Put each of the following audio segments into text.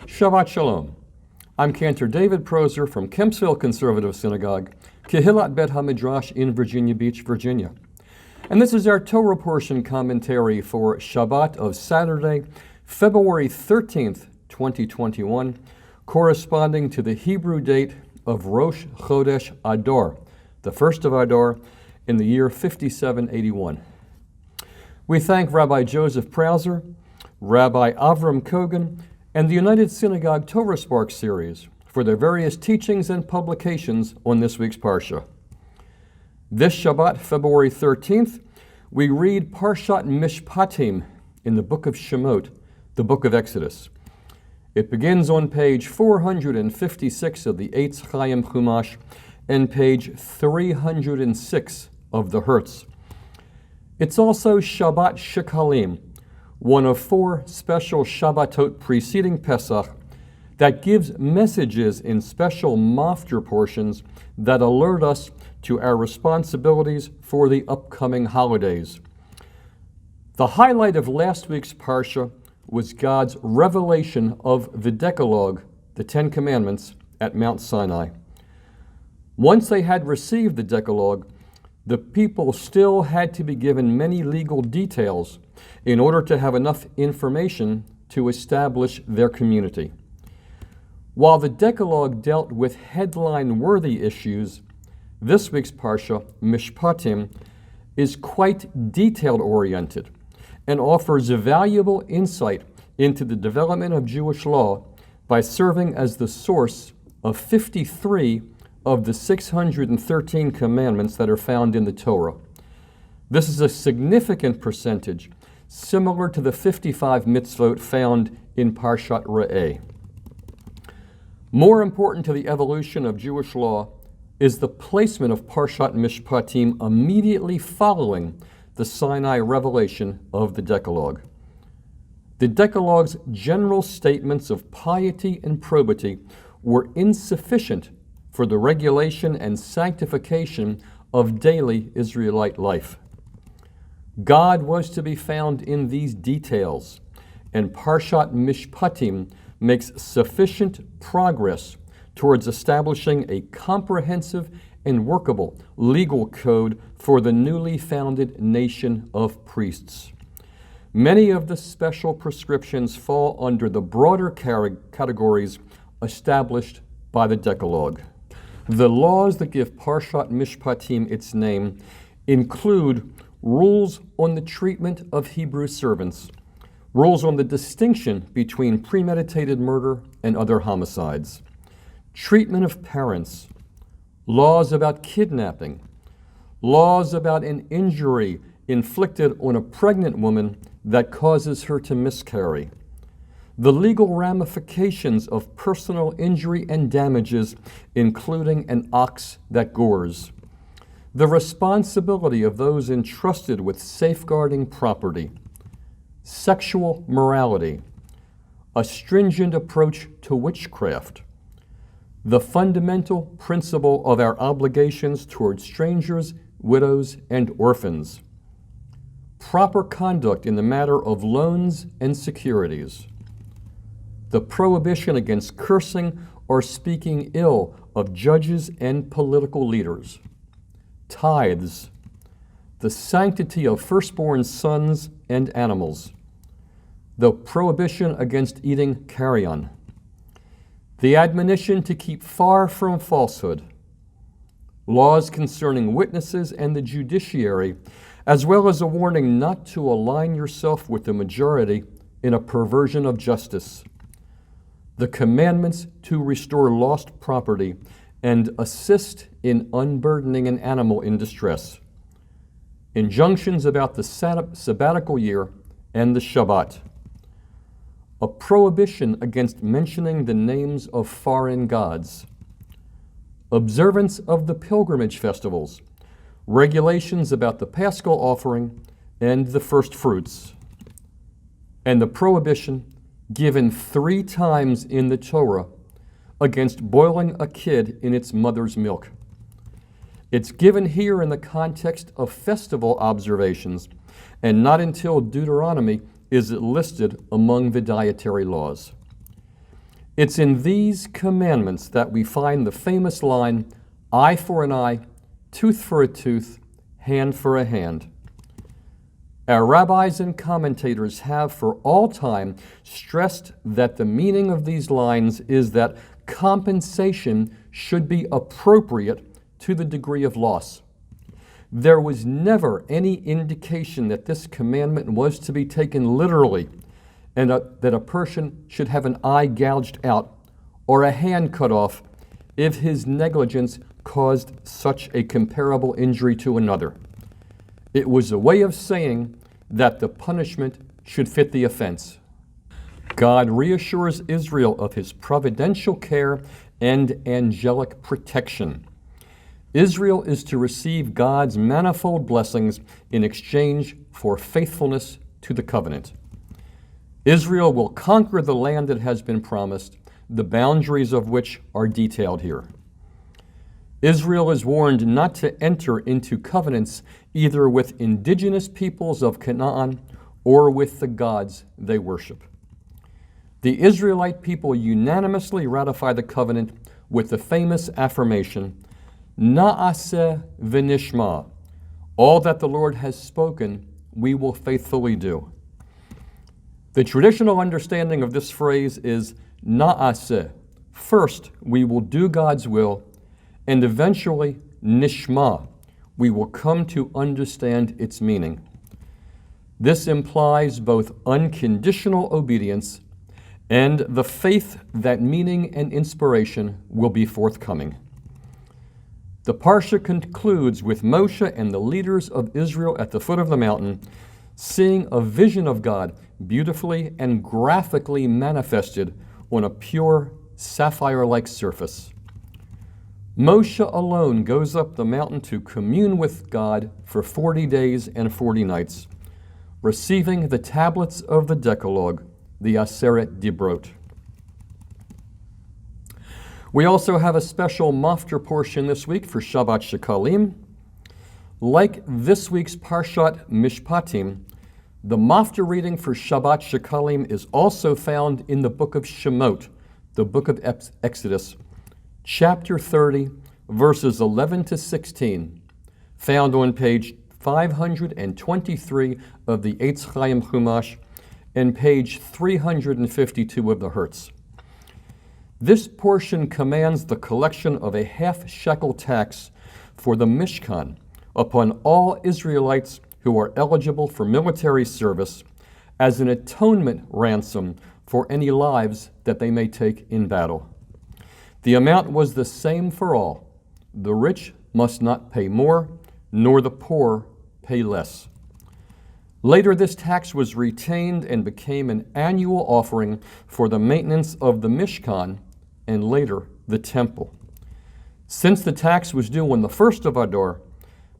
Shabbat Shalom. I'm Cantor David Proser from Kempsville Conservative Synagogue, Kehillat Bet HaMidrash in Virginia Beach, Virginia. And this is our Torah portion commentary for Shabbat of Saturday, February 13th, 2021, corresponding to the Hebrew date of Rosh Chodesh Adar, the first of Adar, in the year 5781. We thank Rabbi Joseph Prauser, Rabbi Avram Kogan, and the United Synagogue Torah Spark series for their various teachings and publications on this week's Parsha. This Shabbat, February 13th, we read Parshat Mishpatim in the book of Shemot, the book of Exodus. It begins on page 456 of the Eitz Chaim Chumash and page 306 of the Hertz. It's also Shabbat Shekalim, one of four special Shabbatot preceding Pesach that gives messages in special maftir portions that alert us to our responsibilities for the upcoming holidays. The highlight of last week's Parsha was God's revelation of the Decalogue, the Ten Commandments, at Mount Sinai. Once they had received the Decalogue, the people still had to be given many legal details in order to have enough information to establish their community. While the Decalogue dealt with headline-worthy issues, this week's Parsha, Mishpatim, is quite detail-oriented and offers a valuable insight into the development of Jewish law by serving as the source of 53 of the 613 commandments that are found in the Torah. This is a significant percentage, similar to the 55 mitzvot found in Parshat Re'eh. More important to the evolution of Jewish law is the placement of Parshat Mishpatim immediately following the Sinai revelation of the Decalogue. The Decalogue's general statements of piety and probity were insufficient for the regulation and sanctification of daily Israelite life. God was to be found in these details, and Parshat Mishpatim makes sufficient progress towards establishing a comprehensive and workable legal code for the newly founded nation of priests. Many of the special prescriptions fall under the broader categories established by the Decalogue. The laws that give Parshat Mishpatim its name include rules on the treatment of Hebrew servants, rules on the distinction between premeditated murder and other homicides, treatment of parents, laws about kidnapping, laws about an injury inflicted on a pregnant woman that causes her to miscarry, the legal ramifications of personal injury and damages, including an ox that gores, the responsibility of those entrusted with safeguarding property, sexual morality, a stringent approach to witchcraft, the fundamental principle of our obligations toward strangers, widows, and orphans, proper conduct in the matter of loans and securities, the prohibition against cursing or speaking ill of judges and political leaders, tithes, the sanctity of firstborn sons and animals, the prohibition against eating carrion, the admonition to keep far from falsehood, laws concerning witnesses and the judiciary, as well as a warning not to align yourself with the majority in a perversion of justice, the commandments to restore lost property and assist in unburdening an animal in distress, injunctions about the sabbatical year and the Shabbat, a prohibition against mentioning the names of foreign gods, observance of the pilgrimage festivals, regulations about the Paschal offering and the first fruits, and the prohibition given 3 times in the Torah against boiling a kid in its mother's milk. It's given here in the context of festival observations, and not until Deuteronomy is it listed among the dietary laws. It's in these commandments that we find the famous line, eye for an eye, tooth for a tooth, hand for a hand. Our rabbis and commentators have for all time stressed that the meaning of these lines is that compensation should be appropriate to the degree of loss. There was never any indication that this commandment was to be taken literally, and that a person should have an eye gouged out or a hand cut off if his negligence caused such a comparable injury to another. It was a way of saying that the punishment should fit the offense. God reassures Israel of his providential care and angelic protection. Israel is to receive God's manifold blessings in exchange for faithfulness to the covenant. Israel will conquer the land that has been promised, the boundaries of which are detailed here. Israel is warned not to enter into covenants either with indigenous peoples of Canaan or with the gods they worship. The Israelite people unanimously ratify the covenant with the famous affirmation, Na'aseh v'nishma, all that the Lord has spoken, we will faithfully do. The traditional understanding of this phrase is Na'aseh, first we will do God's will, and eventually nishma, we will come to understand its meaning. This implies both unconditional obedience and the faith that meaning and inspiration will be forthcoming. The Parshat concludes with Moshe and the leaders of Israel at the foot of the mountain seeing a vision of God beautifully and graphically manifested on a pure sapphire-like surface. Moshe alone goes up the mountain to commune with God for 40 days and 40 nights, receiving the tablets of the Decalogue, the Aseret Dibrot. We also have a special Maftir portion this week for Shabbat Shekalim. Like this week's Parshat Mishpatim, the Maftir reading for Shabbat Shekalim is also found in the book of Shemot, the book of Exodus, chapter 30, verses 11 to 16, found on page 523 of the Eitz Chaim Chumash and page 352 of the Hertz. This portion commands the collection of a half-shekel tax for the Mishkan upon all Israelites who are eligible for military service as an atonement ransom for any lives that they may take in battle. The amount was the same for all. The rich must not pay more, nor the poor pay less. Later, this tax was retained and became an annual offering for the maintenance of the Mishkan and later the temple. Since the tax was due on the 1st of Adar,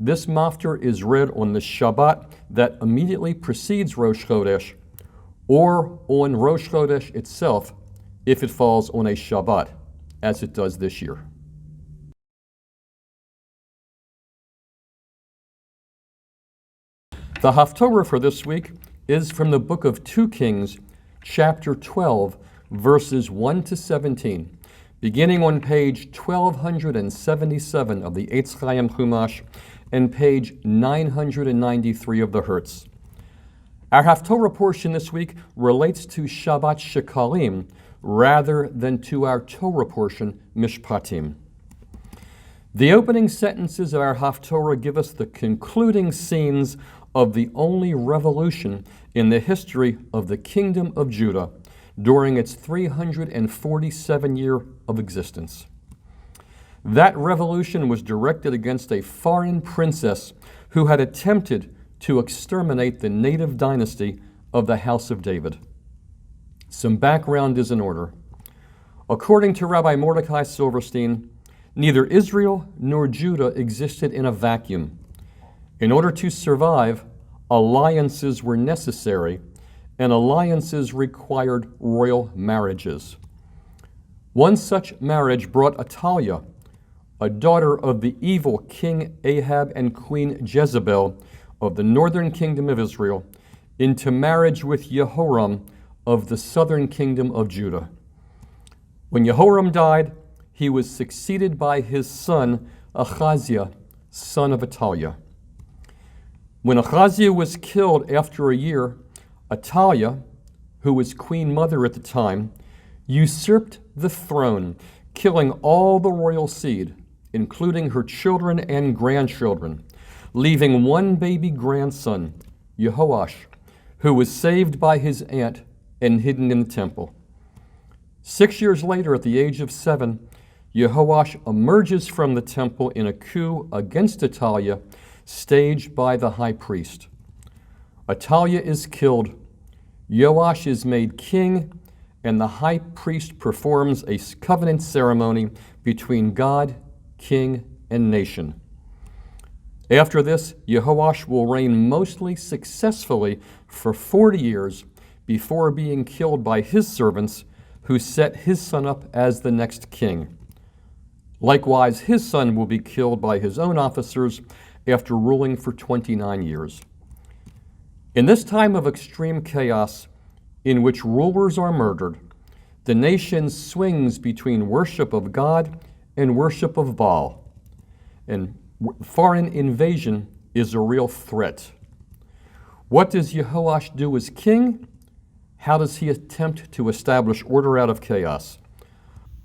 this Maftir is read on the Shabbat that immediately precedes Rosh Chodesh, or on Rosh Chodesh itself if it falls on a Shabbat, as it does this year. The Haftorah for this week is from the book of 2 Kings, chapter 12, verses 1 to 17, beginning on page 1277 of the Eitz Chaim Chumash and page 993 of the Hertz. Our Haftorah portion this week relates to Shabbat Shekalim rather than to our Torah portion, Mishpatim. The opening sentences of our Haftorah give us the concluding scenes of the only revolution in the history of the Kingdom of Judah during its 347 year of existence. That revolution was directed against a foreign princess who had attempted to exterminate the native dynasty of the House of David. Some background is in order. According to Rabbi Mordecai Silverstein, neither Israel nor Judah existed in a vacuum. In order to survive, alliances were necessary, and alliances required royal marriages. One such marriage brought Atalia, a daughter of the evil King Ahab and Queen Jezebel of the northern kingdom of Israel, into marriage with Jehoram of the southern kingdom of Judah. When Jehoram died, he was succeeded by his son Ahaziah, son of Athaliah. When Ahaziah was killed after a year, Athaliah, who was queen mother at the time, usurped the throne, killing all the royal seed, including her children and grandchildren, leaving one baby grandson, Jehoash, who was saved by his aunt and hidden in the temple. 6 years later, at the age of 7, Jehoash emerges from the temple in a coup against Athaliah, staged by the high priest. Athaliah is killed, Joash is made king, and the high priest performs a covenant ceremony between God, king, and nation. After this, Jehoash will reign mostly successfully for 40 years before being killed by his servants, who set his son up as the next king. Likewise, his son will be killed by his own officers after ruling for 29 years. In this time of extreme chaos, in which rulers are murdered, the nation swings between worship of God and worship of Baal, and foreign invasion is a real threat. What does Jehoash do as king? How does he attempt to establish order out of chaos?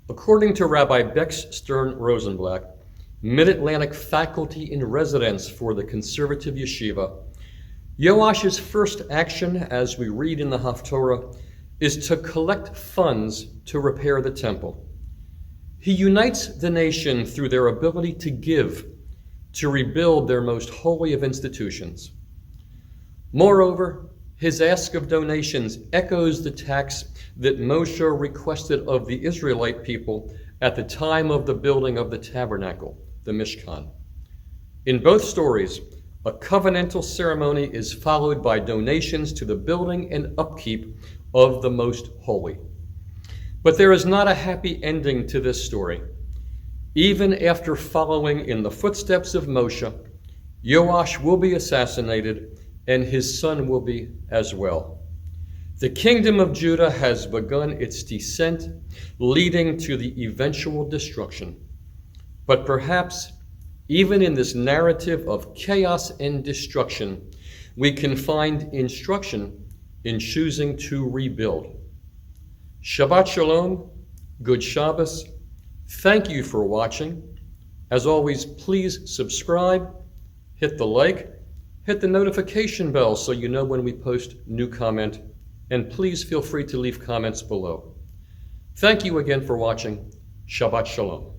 According to Rabbi Bex Stern Rosenblatt, Mid-Atlantic faculty in residence for the conservative yeshiva, Joash's first action, as we read in the Haftorah, is to collect funds to repair the temple. He unites the nation through their ability to give, to rebuild their most holy of institutions. Moreover, his ask of donations echoes the tax that Moshe requested of the Israelite people at the time of the building of the tabernacle, the Mishkan. In both stories, a covenantal ceremony is followed by donations to the building and upkeep of the most holy. But there is not a happy ending to this story. Even after following in the footsteps of Moshe, Joash will be assassinated and his son will be as well. The kingdom of Judah has begun its descent, leading to the eventual destruction. But perhaps even in this narrative of chaos and destruction, we can find instruction in choosing to rebuild. Shabbat Shalom, good Shabbos. Thank you for watching. As always, please subscribe, hit the like, hit the notification bell so you know when we post new comment, and please feel free to leave comments below. Thank you again for watching. Shabbat Shalom.